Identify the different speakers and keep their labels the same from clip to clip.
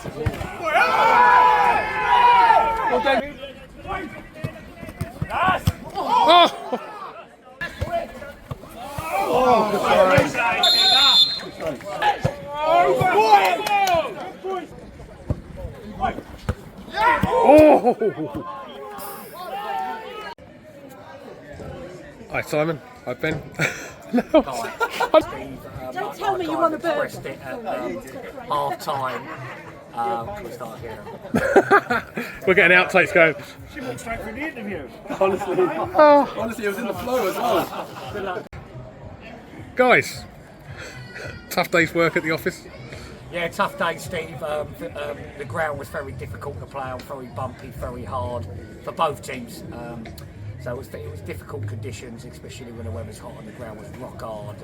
Speaker 1: Hi Simon, Hi Ben.
Speaker 2: Don't tell me you want a burger.
Speaker 3: It at half time. Can we start here?
Speaker 1: We're getting outtakes going.
Speaker 4: She went straight through the interview.
Speaker 5: Honestly, it was in the flow as well.
Speaker 1: Guys, tough day's work at the office.
Speaker 3: Yeah, tough day, Steve. The ground was very difficult to play on, very bumpy, very hard for both teams. So it was difficult conditions, especially when the weather's hot and the ground was rock hard.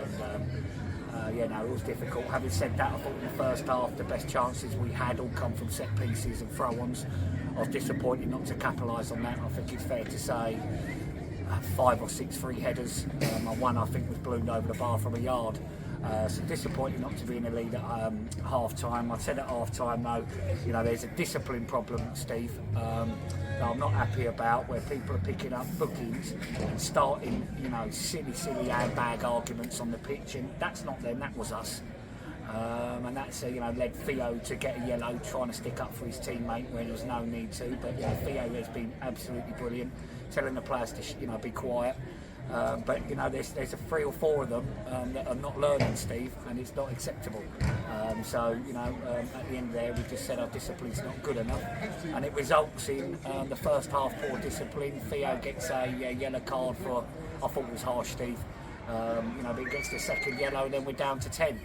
Speaker 3: And it was difficult. Having said that, I thought in the first half the best chances we had all come from set pieces and throw-ons. I was disappointed not to capitalise on that. I think it's fair to say 5 or 6 free headers. And one I think was ballooned over the bar from a yard. So disappointed not to be in the lead at half time. I said at half time though, there's a discipline problem, Steve, that I'm not happy about, where people are picking up bookings and starting, silly handbag arguments on the pitch, and that's not them, that was us. And that's led Theo to get a yellow, trying to stick up for his teammate when there was no need to. But Theo has been absolutely brilliant, telling the players to be quiet. But there's 3 or 4 of them that are not learning, Steve, and it's not acceptable. At the end there, we just said our discipline's not good enough, and it results in the first half poor discipline. Theo gets a yellow card for, I thought it was harsh, Steve. But he gets the second yellow, and then we're down to 10.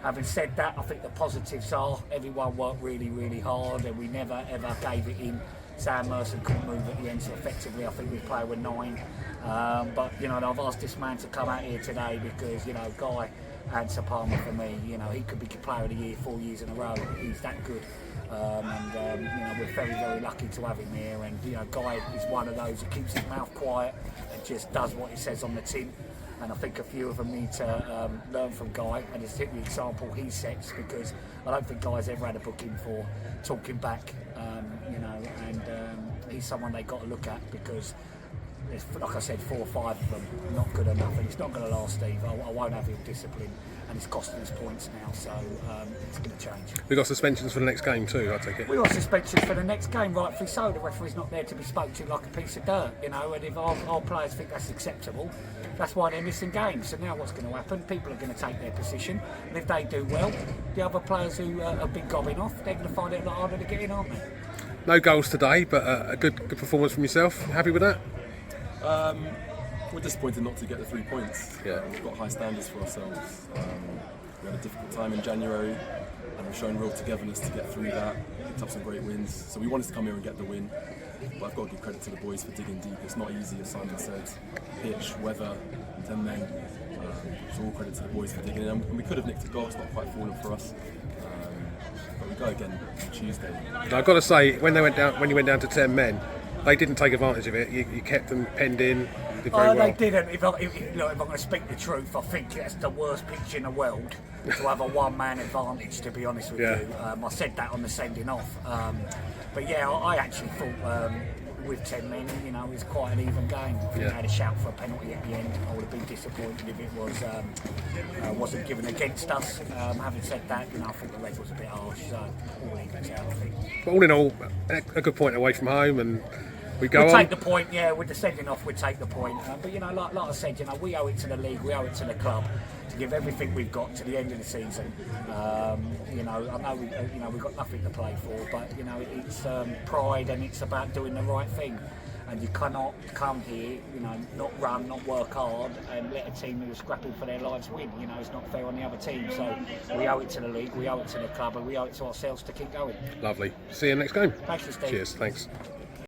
Speaker 3: Having said that, I think the positives are everyone worked really, really hard, and we never ever gave it in. Sam Merson couldn't move at the end, so effectively I think we play with 9. But I've asked this man to come out here today because Guy Ansah-Palmer for me, he could be Player of the Year 4 years in a row. He's that good, we're very, very lucky to have him here. And Guy is one of those who keeps his mouth quiet and just does what he says on the tin. And I think a few of them need to learn from Guy and just take the example he sets, because I don't think Guy's ever had a booking for talking back, and he's someone they got to look at, because there's, like I said, 4 or 5 of them not good enough, and it's not going to last, Steve. I won't have him discipline, and it's costing us points now, so it's going to change.
Speaker 1: We've got suspensions for the next game too, I take it.
Speaker 3: We've got suspensions for the next game, rightfully so. The referee's not there to be spoke to like a piece of dirt, and if our players think that's acceptable, that's why they're missing games. So now what's going to happen? People are going to take their position, and if they do well, the other players who have been gobbing off, they're going to find it a lot harder to get in, aren't they?
Speaker 1: No goals today, but a good performance from yourself. Happy with that?
Speaker 5: We're disappointed not to get the 3 points.
Speaker 1: Yeah.
Speaker 5: We've got high standards for ourselves. We had a difficult time in January, and we've shown real togetherness to get through that. Picked up some great wins, so we wanted to come here and get the win. But I've got to give credit to the boys for digging deep. It's not easy, as Simon said. Pitch, weather, 10 men. So all credit to the boys for digging in. And we could have nicked a goal, it's not quite fallen for us. But we go again on Tuesday.
Speaker 1: I've got to say, when you went down to 10 men, they didn't take advantage of it. You kept them penned in. Did very well.
Speaker 3: They didn't. If I'm going to speak the truth, I think that's the worst pitch in the world to have a one-man advantage, to be honest with you. I said that on the sending off. But yeah, I actually thought with 10 men, it was quite an even game. I think they had a shout for a penalty at the end. I would have been disappointed if it wasn't given against us. Having said that, I think the red was a bit harsh, so all evens out, I think.
Speaker 1: But all in all, a good point away from home, and we'll
Speaker 3: take the point, with the sending off, we'd take the point. But like I said, we owe it to the league, we owe it to the club to give everything we've got to the end of the season. I know we've got nothing to play for, but it's pride, and it's about doing the right thing. And you cannot come here, not run, not work hard, and let a team who are scrapping for their lives win. It's not fair on the other team. So we owe it to the league, we owe it to the club, and we owe it to ourselves to keep going.
Speaker 1: Lovely. See you next game.
Speaker 3: Thank you, Steve.
Speaker 1: Cheers. Thanks.